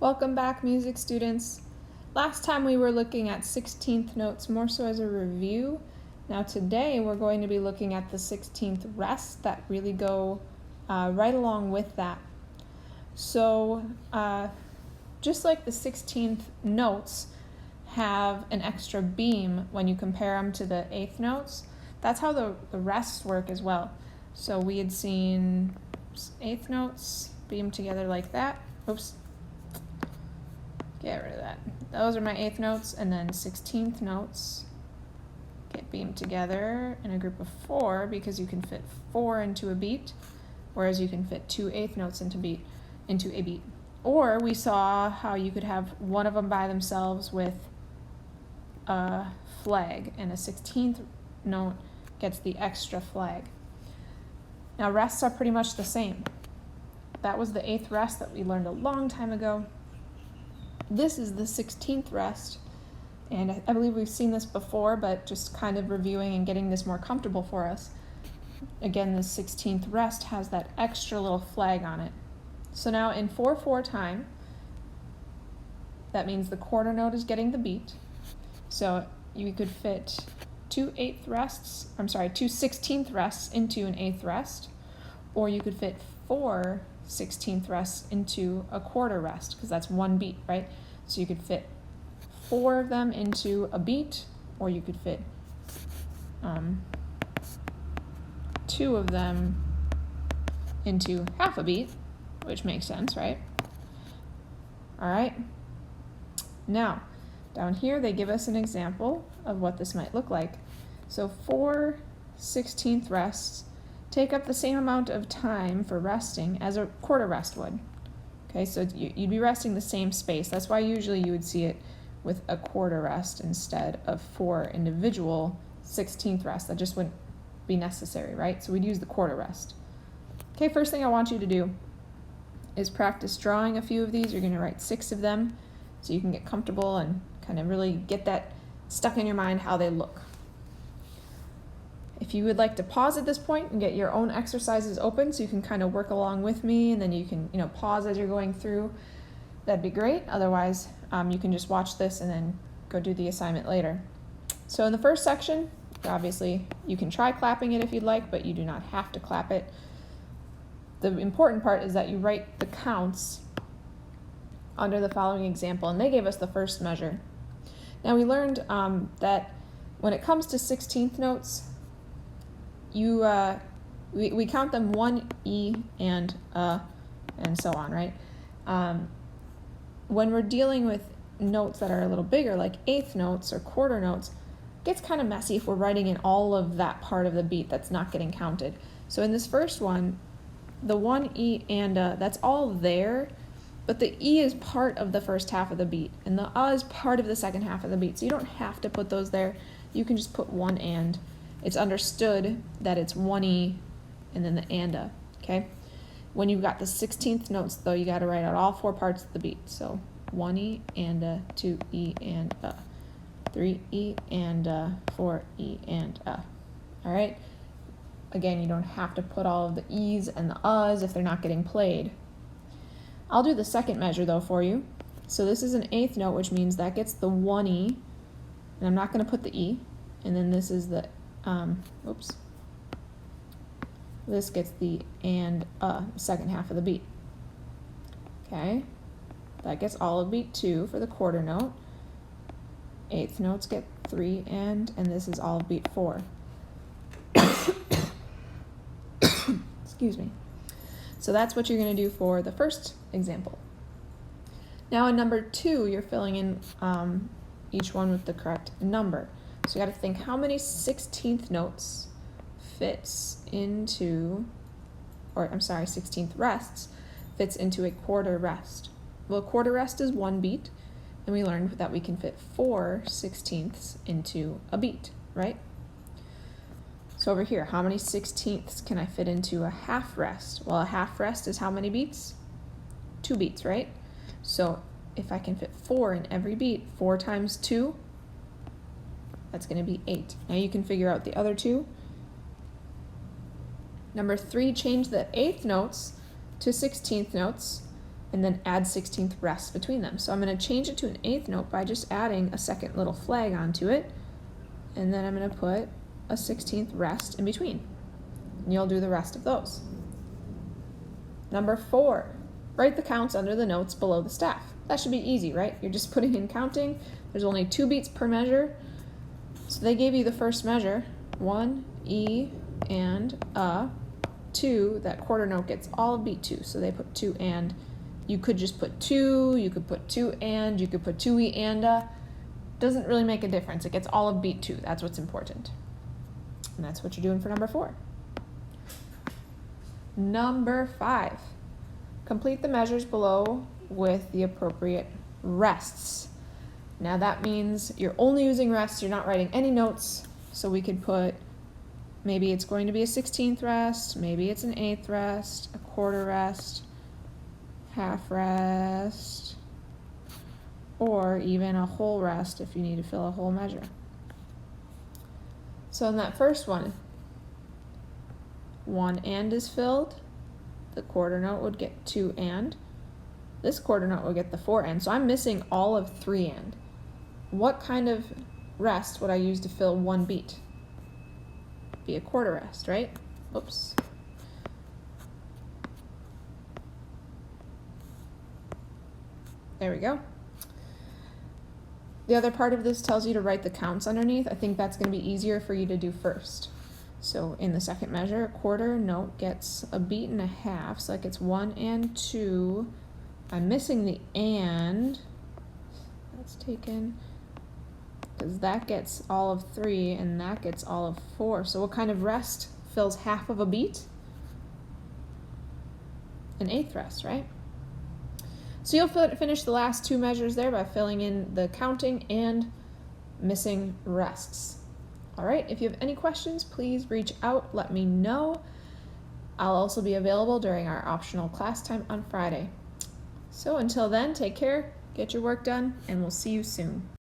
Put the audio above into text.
Welcome back, music students. Last time we were looking at 16th notes more so as a review. Now today we're going to be looking at the 16th rests that really go right along with that. So just like the 16th notes have an extra beam when you compare them to the 8th notes, that's how the rests work as well. So we had seen 8th notes beam together like that. Oops. Get rid of that. Those are my 8th notes, and then 16th notes get beamed together in a group of 4 because you can fit 4 into a beat, whereas you can fit 2 8th notes into a beat. Or we saw how you could have one of them by themselves with a flag, and a 16th note gets the extra flag. Now rests are pretty much the same. That was the 8th rest that we learned a long time ago. This is the 16th rest, and I believe we've seen this before, but just kind of reviewing and getting this more comfortable for us. Again, the 16th rest has that extra little flag on it. So now in 4/4 time, that means the quarter note is getting the beat. So you could fit two 16th rests into an 8th rest, or you could fit 4 16th rests into a quarter rest, because that's one beat, right? So you could fit 4 of them into a beat, or you could fit 2 of them into half a beat, which makes sense, right? All right. Now, down here they give us an example of what this might look like. So 4 16th rests take up the same amount of time for resting as a quarter rest would. Okay, so you'd be resting the same space. That's why usually you would see it with a quarter rest instead of 4 individual 16th rests. That just wouldn't be necessary, right? So we'd use the quarter rest. Okay, first thing I want you to do is practice drawing a few of these. You're going to write 6 of them so you can get comfortable and kind of really get that stuck in your mind how they look. If you would like to pause at this point and get your own exercises open so you can kind of work along with me, and then you can pause as you're going through, that'd be great. Otherwise, you can just watch this and then go do the assignment later. So in the first section, obviously you can try clapping it if you'd like, but you do not have to clap it. The important part is that you write the counts under the following example, and they gave us the first measure. Now we learned that when it comes to 16th notes, we count them 1 E and so on, right? When we're dealing with notes that are a little bigger, like 8th notes or quarter notes, it gets kind of messy if we're writing in all of that part of the beat that's not getting counted. So in this first one, the 1 E and that's all there, but the E is part of the first half of the beat, and the is part of the second half of the beat. So you don't have to put those there. You can just put 1 and. It's understood that it's 1 E and then the and, okay? When you've got the 16th notes, though, you got to write out all 4 parts of the beat. So 1 E and 2 E and 3 E and 4 E and all right? Again, you don't have to put all of the E's and the U's if they're not getting played. I'll do the second measure, though, for you. So this is an 8th note, which means that gets the 1 E, and I'm not going to put the E, and then this is the this gets the and second half of the beat. Okay, that gets all of beat 2 for the quarter note. 8th notes get 3 and this is all of beat 4. Excuse me. So that's what you're going to do for the first example. Now in number 2, you're filling in each one with the correct number. So you got to think how many 16th notes fits into, 16th rests fits into a quarter rest. Well, a quarter rest is 1 beat, and we learned that we can fit 4 16ths into a beat, right? So over here, how many 16ths can I fit into a half rest? Well, a half rest is how many beats? 2 beats, right? So if I can fit 4 in every beat, 4 times 2, that's going to be 8. Now you can figure out the other 2. Number 3, change the 8th notes to 16th notes. and then add 16th rests between them. So I'm going to change it to an 8th note by just adding a second little flag onto it, and then I'm going to put a 16th rest in between. And you'll do the rest of those. Number 4, write the counts under the notes below the staff. That should be easy, right? You're just putting in counting. There's only 2 beats per measure. So they gave you the first measure, 1, E, and A. 2, that quarter note gets all of beat 2. So they put 2 and. You could just put 2, you could put 2 and, you could put 2 E and A. Doesn't really make a difference. It gets all of beat 2. That's what's important. And that's what you're doing for number 4. Number 5, complete the measures below with the appropriate rests. Now that means you're only using rests, you're not writing any notes, so we could put, maybe it's going to be a 16th rest, maybe it's an 8th rest, a quarter rest, half rest, or even a whole rest if you need to fill a whole measure. So in that first one and is filled, the quarter note would get 2 and. This quarter note will get the 4 and. So I'm missing all of 3 and. What kind of rest would I use to fill one beat? Be a quarter rest, right? Oops. There we go. The other part of this tells you to write the counts underneath. I think that's going to be easier for you to do first. So in the second measure, a quarter note gets a beat and a half, so that gets 1 and 2. I'm missing the and. That's taken, because that gets all of 3 and that gets all of 4. So what kind of rest fills half of a beat? An 8th rest, right? So you'll finish the last 2 measures there by filling in the counting and missing rests. All right, if you have any questions, please reach out, let me know. I'll also be available during our optional class time on Friday. So until then, take care, get your work done, and we'll see you soon.